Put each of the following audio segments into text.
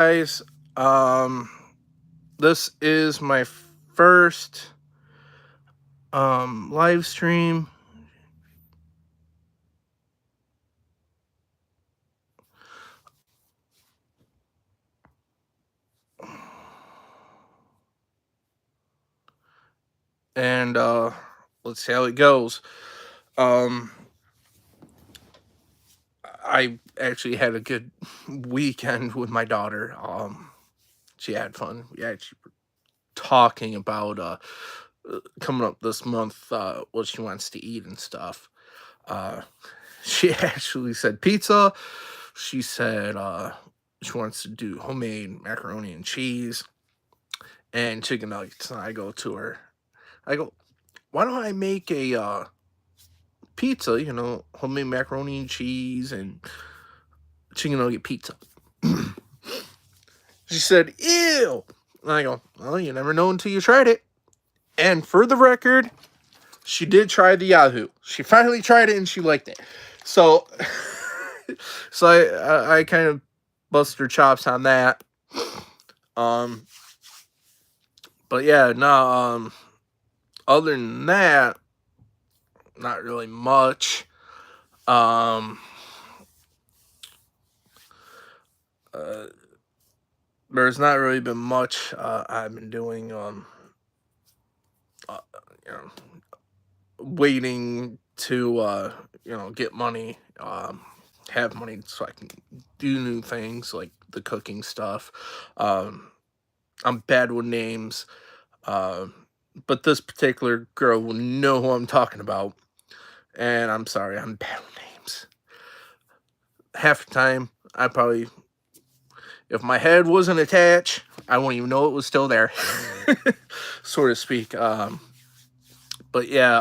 Guys, um this is my first live stream, and let's see how it goes. um I actually had a good weekend with my daughter. She had fun. We actually were talking about coming up this month, what she wants to eat and stuff. uh she actually said pizza. She said she wants to do homemade macaroni and cheese and chicken nuggets. And I go to her, I go, why don't I make a pizza, homemade macaroni and cheese and chicken nugget pizza? She said, ew. And I go, well, you never know until you tried it. And for the record, she did try the Yahoo. She finally tried it and she liked it. So, so I kind of bust her chops on that. Um, but yeah, no. Other than that, not really much. Um, uh, there's not really been much I've been doing. Uh, you know, waiting to get money, have money so I can do new things like the cooking stuff. Um, I'm bad with names, uh, but this particular girl will know who I'm talking about. And I'm sorry, I'm bad with names. Half the time, I probably, if my head wasn't attached, I wouldn't even know it was still there, so to speak. But yeah,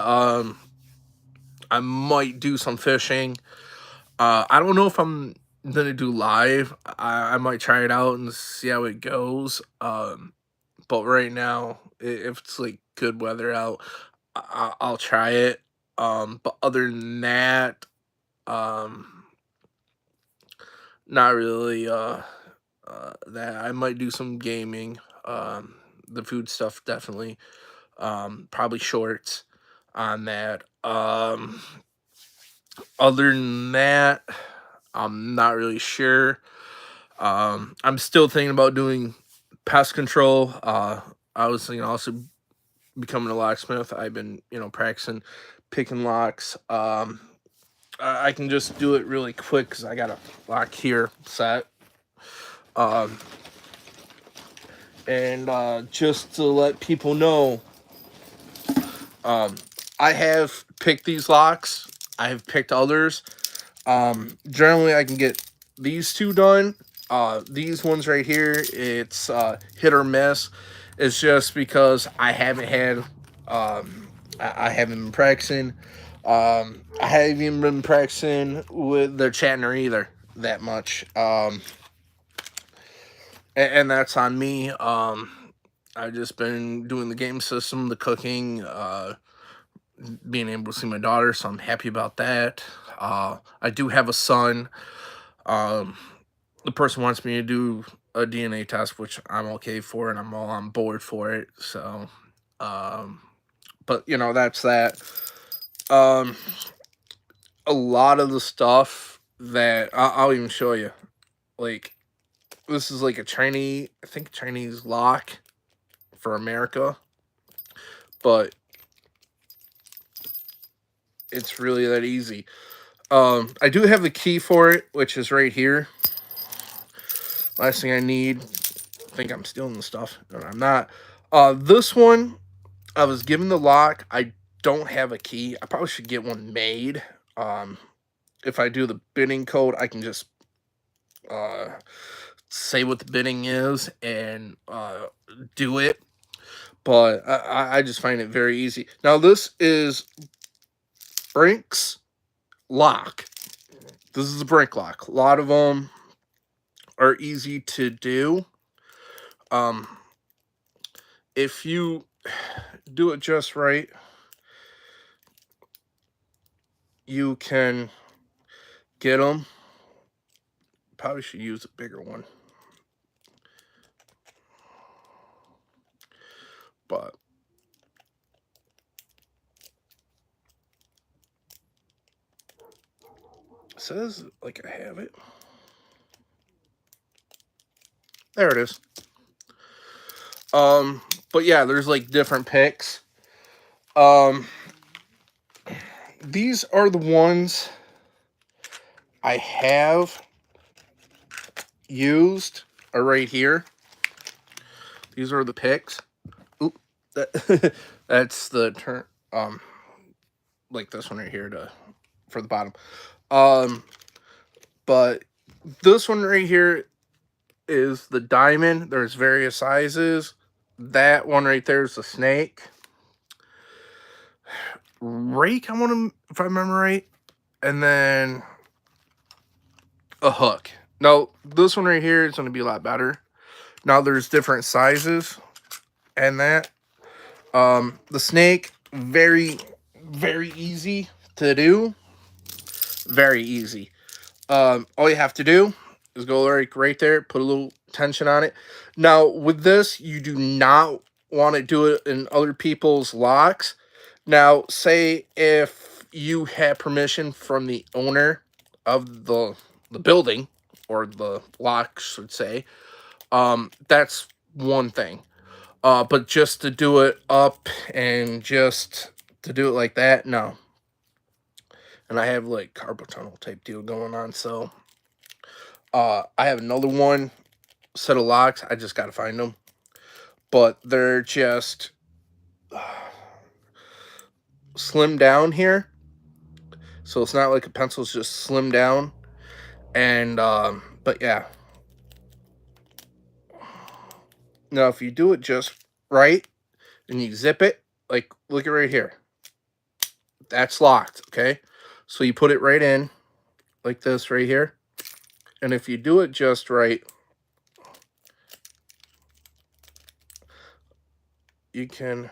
I might do some fishing. I don't know if I'm gonna do live. I might try it out and see how it goes. But right now, if it's like good weather out, I'll try it. But other than that, um, not really. That I might do some gaming. The food stuff definitely. Probably shorts on that. Other than that, I'm not really sure. I'm still thinking about doing pest control. I was thinking also becoming a locksmith. I've been, practicing picking locks. I can just do it really quick because I got a lock here set. Um, and just to let people know, um, I have picked these locks. I have picked others. Generally, I can get these two done. These ones right here, it's hit or miss. It's just because I haven't had, I haven't been practicing. I haven't even been practicing with the Chatner either that much. And that's on me. I've just been doing the game system, the cooking, being able to see my daughter, so I'm happy about that. I do have a son. Um, the person wants me to do a DNA test, which I'm okay for, and I'm all on board for it. So, um, but that's that. Um, a lot of the stuff that I'll even show you, like this is like a Chinese, I think Chinese lock for America, but it's really that easy. I do have the key for it, which is right here. Last thing I need. I think I'm stealing the stuff. No, I'm not. This one, I was given the lock. I don't have a key. I probably should get one made. Um, if I do the bidding code, I can just uh, say what the bidding is and do it. But I just find it very easy. Now, this is Brink's lock. This is a Brink lock. A lot of them are easy to do. Um, if you do it just right, you can get them. Probably should use a bigger one. But it says like I have it. There it is. But yeah, there's like different picks. Um, these are the ones I have used are right here. These are the picks. Oop, that that's the turn. Like this one right here for the bottom. Um, but this one right here is the diamond. There's various sizes. That one right there is the snake. Rake, I want to, if I remember right, and then a hook. Now this one right here is going to be a lot better. Now there's different sizes, and that the snake very easy to do. Very easy. All you have to do is go right there, put a little tension on it. Now, with this, you do not want to do it in other people's locks. Now, say if you have permission from the owner of the building, or the lock, should say, that's one thing. But just to do it up and just to do it like that, no. And I have like carpal tunnel type deal going on, so I have another one set of locks. I just gotta find them, but they're just slim down here, so it's not like a pencil's just slim down. And but yeah, now if you do it just right and you zip it, like look at right here, that's locked. Okay, so you put it right in like this right here, and if you do it just right, you can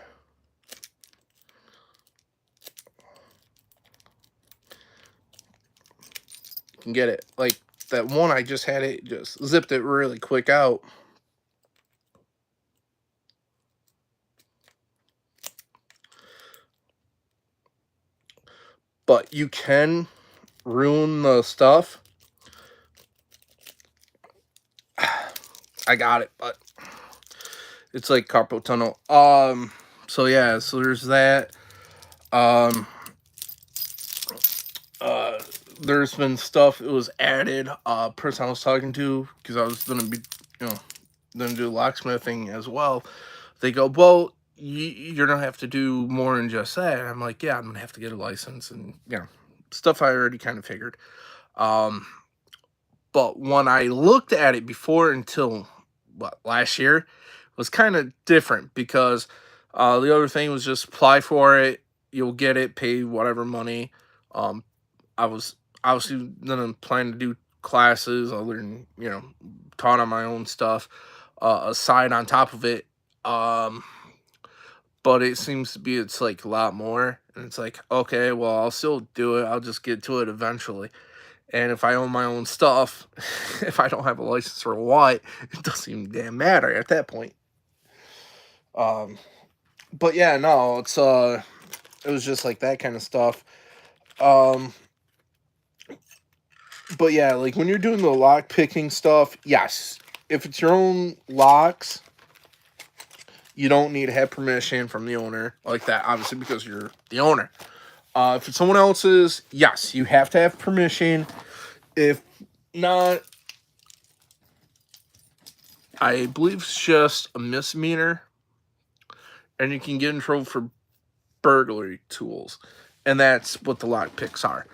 get it. Like that one I just had, it just zipped it really quick out. But you can ruin the stuff. I got it, but it's like carpal tunnel. So yeah, so there's that. Um, uh, there's been stuff that was added. Person I was talking to, because I was gonna be, you know, gonna do locksmithing as well. They go, well, you're gonna have to do more than just that. And I'm like, yeah, I'm gonna have to get a license, and stuff I already kind of figured. Um, but when I looked at it before, until last year, was kind of different, because the other thing was just apply for it, you'll get it, pay whatever money. Um, I was obviously gonna plan to do classes, other than taught on my own stuff, aside on top of it. Um, but it seems to be it's like a lot more, and it's like, okay, well, I'll still do it. I'll just get to it eventually. And if I own my own stuff, if I don't have a license or what, it doesn't even damn matter at that point. But yeah, no, it was just like that kind of stuff. Um, but yeah, like when you're doing the lock picking stuff, yes, if it's your own locks, you don't need to have permission from the owner like that, obviously, because you're the owner. If it's someone else's, yes, you have to have permission. If not, I believe it's just a misdemeanor, and you can get in trouble for burglary tools, and that's what the lock picks are.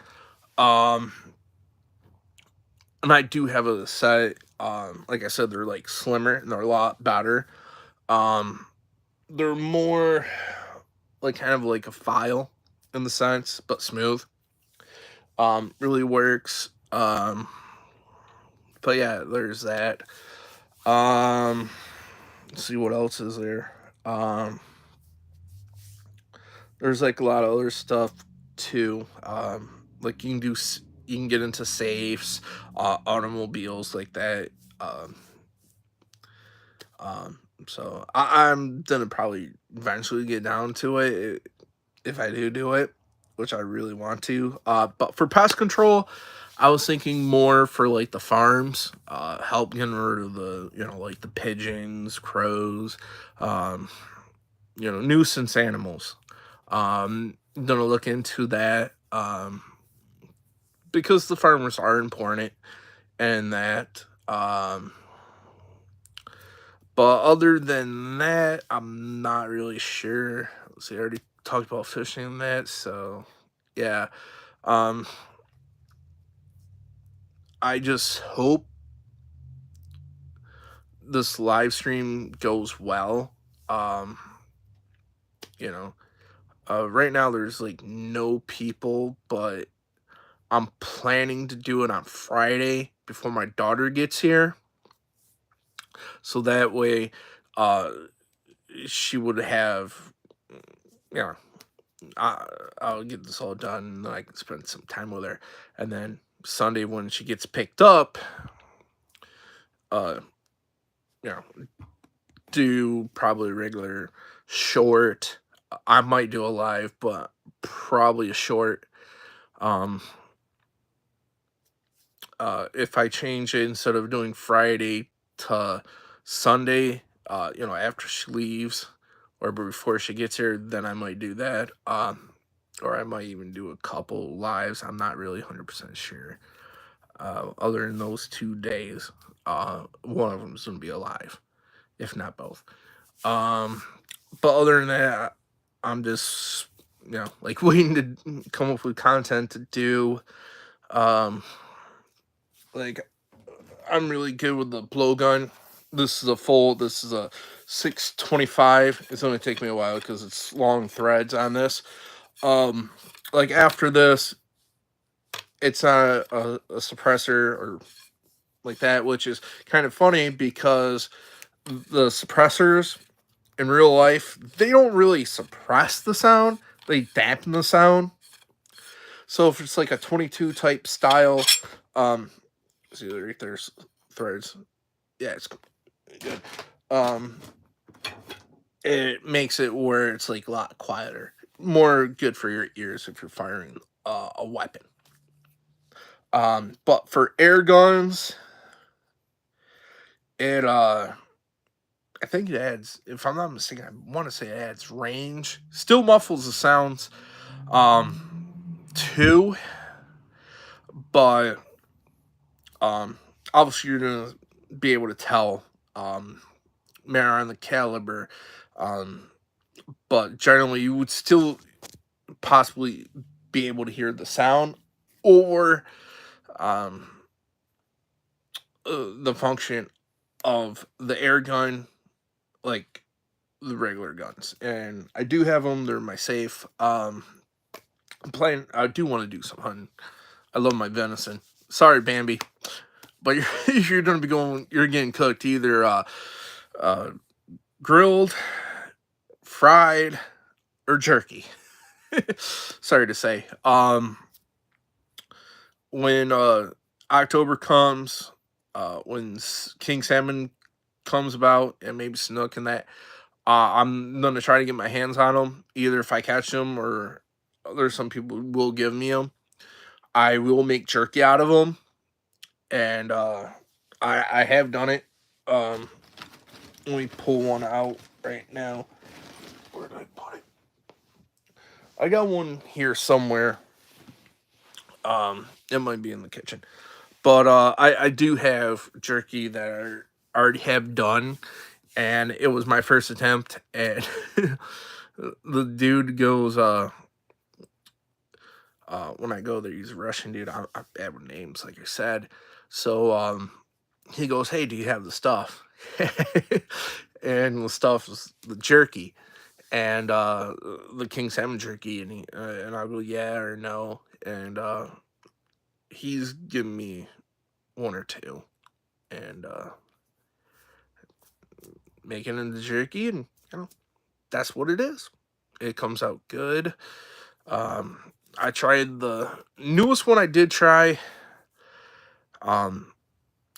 Um, and I do have a set. Like I said, they're like slimmer and they're a lot better. Um, they're more like kind of like a file in the sense, but smooth. Really works. But yeah, there's that. Let's see what else is there. There's like a lot of other stuff too. Like you can get into safes, automobiles like that. Um, So I'm gonna probably eventually get down to it if I do it, which I really want to. But for pest control, I was thinking more for like the farms, help getting rid of the like the pigeons, crows, um, nuisance animals. Gonna look into that because the farmers are important and that. But other than that, I'm not really sure. Let's see, I already talked about fishing and that, so yeah. Um, I just hope this live stream goes well. Um, you know, right now there's like no people, but I'm planning to do it on Friday before my daughter gets here, so that way, uh, she would have, you know, I'll get this all done, and then I can spend some time with her. And then Sunday, when she gets picked up, uh, you know, do probably a regular short. I might do a live, but probably a short. Um, if I change it instead of doing Friday to Sunday, after she leaves or before she gets here, then I might do that. Or I might even do a couple lives. I'm not really 100% sure. Other than those 2 days, one of them is going to be alive, if not both. But other than that, I'm just, like waiting to come up with content to do. Like, I'm really good with the blowgun. This is a 625. It's going to take me a while because it's long threads on this. Like after this, it's not a suppressor or like that, which is kind of funny because the suppressors in real life, they don't really suppress the sound, they dampen the sound. So if it's like a 22 type style, see right there's threads. Yeah, it's good. Um, it makes it where it's like a lot quieter, more good for your ears if you're firing a weapon. But for air guns, it I think it adds, if I'm not mistaken, I want to say it adds range. Still muffles the sounds, too, but obviously you're gonna be able to tell matter on the caliber, um, but generally you would still possibly be able to hear the sound or um, the function of the air gun, like the regular guns. And I do have them; they're in my safe. I'm playing. I do want to do some hunting. I love my venison. Sorry, Bambi, but you're gonna be going. You're getting cooked either uh, grilled, fried, or jerky. Sorry to say. When October comes, when king salmon comes about, and maybe snook and that, I'm gonna try to get my hands on them. Either if I catch them, or there's some people who will give me them. I will make jerky out of them, and I have done it. Um, Let me pull one out right now. Where did I put it? I got one here somewhere. It might be in the kitchen. But I do have jerky that I already have done, and it was my first attempt. And the dude goes, when I go there, he's a Russian dude. I'm bad with names, like I said. So he goes, "Hey, do you have the stuff?" And the stuff is the jerky and the king salmon jerky, and I go, "Yeah or no," and he's giving me one or two, and making it into jerky, and that's what it is. It comes out good. I tried the newest one I did try. Um,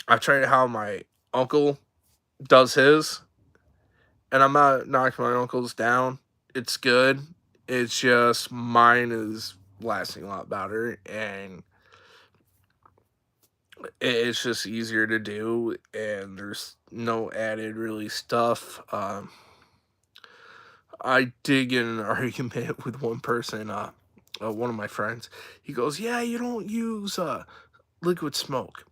I tried how my uncle does his, and I'm not knocking my uncle's down. It's good. It's just mine is lasting a lot better, and it's just easier to do, and there's no added really stuff. I did get in an argument with one person, one of my friends. He goes, "Yeah, you don't use liquid smoke."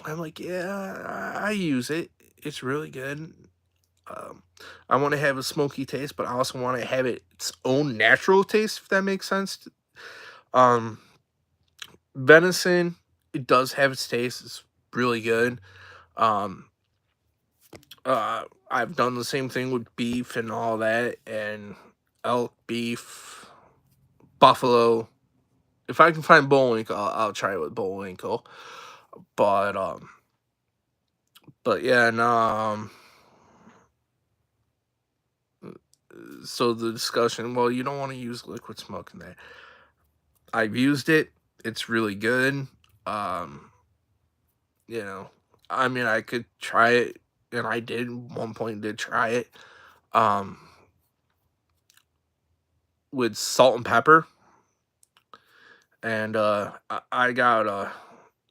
I'm like, "Yeah, I use it. It's really good. Um, I want to have a smoky taste, but I also want to have its own natural taste, if that makes sense." Um, Venison, it does have its taste. It's really good. Um, I've done the same thing with beef and all that, and elk, beef, buffalo. If I can find Bullwinkle, I'll try it with Bullwinkle. But yeah, no. So the discussion, well, you don't want to use liquid smoke in that. I've used it. It's really good. Um, you know, I mean, I could try it, and I did one point did try it. Um, with salt and pepper, and I got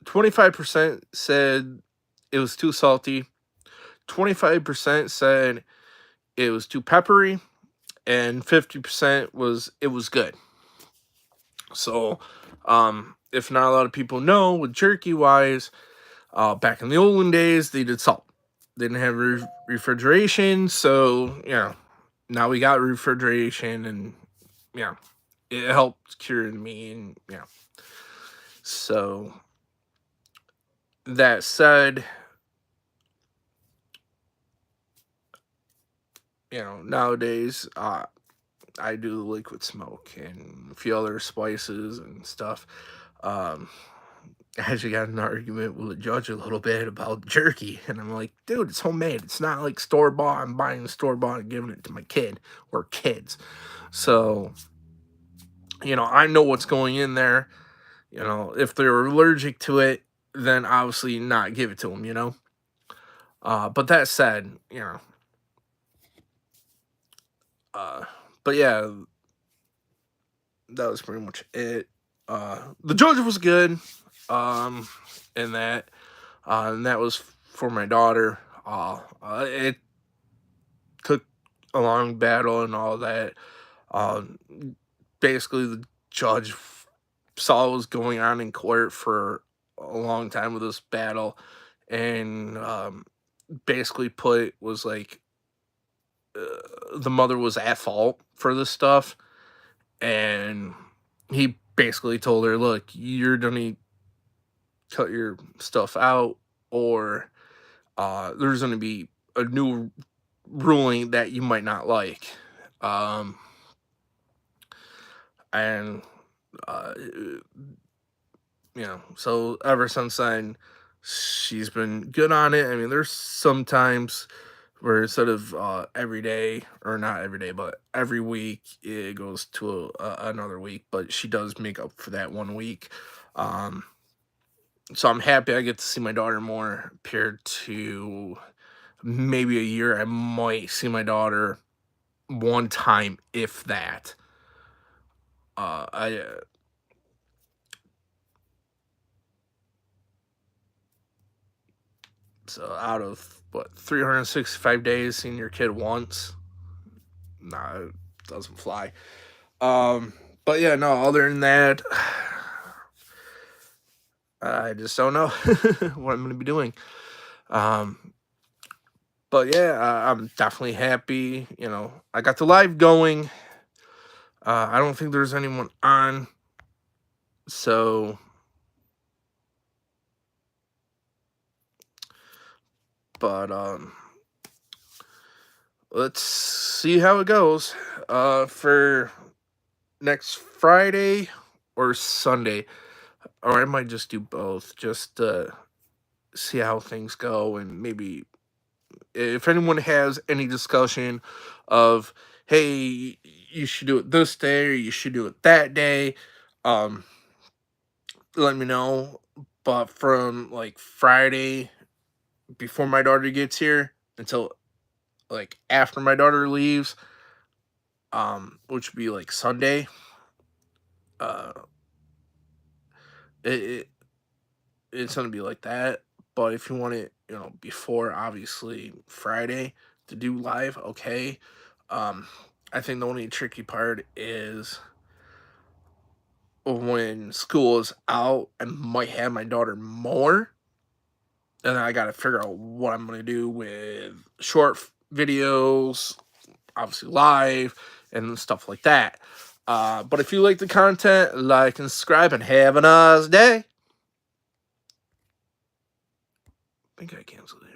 25% said it was too salty. 25% said it was too peppery, and 50% was it was good. So, if not a lot of people know, with jerky wise, back in the olden days, they did salt. They didn't have refrigeration, so now we got refrigeration, and yeah, it helped cure me, and yeah. So that said, nowadays, I do the liquid smoke and a few other spices and stuff. Um, I actually got in an argument with a judge a little bit about jerky, and I'm like, dude, it's homemade. It's not like store bought. I'm buying store bought and giving it to my kid or kids. So, I know what's going in there. If they're allergic to it, then obviously not give it to them. But that said, uh, but yeah, that was pretty much it. The judge was good. Um, in that, and that was for my daughter. It took a long battle and all that. Um, Basically, the judge saw what was going on in court for a long time with this battle, and basically put was like the mother was at fault for this stuff, and he basically told her, "Look, you're gonna cut your stuff out, or there's gonna be a new ruling that you might not like." Um, and uh, so ever since then, she's been good on it. I mean, there's sometimes where instead of every day, or not every day, but every week, it goes to another week. But she does make up for that one week. Um, so I'm happy I get to see my daughter more compared to maybe a year. I might see my daughter one time, if that. I So out of what 365 days, seeing your kid once, nah, it doesn't fly. Um, but yeah, no. Other than that, I just don't know what I'm going to be doing. Um, but yeah, I'm definitely happy. I got the live going. I don't think there's anyone on, so but let's see how it goes. For next Friday or Sunday, or I might just do both, just see how things go, and maybe if anyone has any discussion of, hey, you should do it this day or you should do it that day, um, let me know. But from like Friday before my daughter gets here until like after my daughter leaves, which would be like Sunday. Uh, it, it it's gonna be like that. But if you want it, before obviously Friday to do live, okay. Um, I think the only tricky part is when school is out, I might have my daughter more, and then I got to figure out what I'm gonna do with short videos, obviously live and stuff like that. But if you like the content, like and subscribe, and have a nice day. I think I canceled it.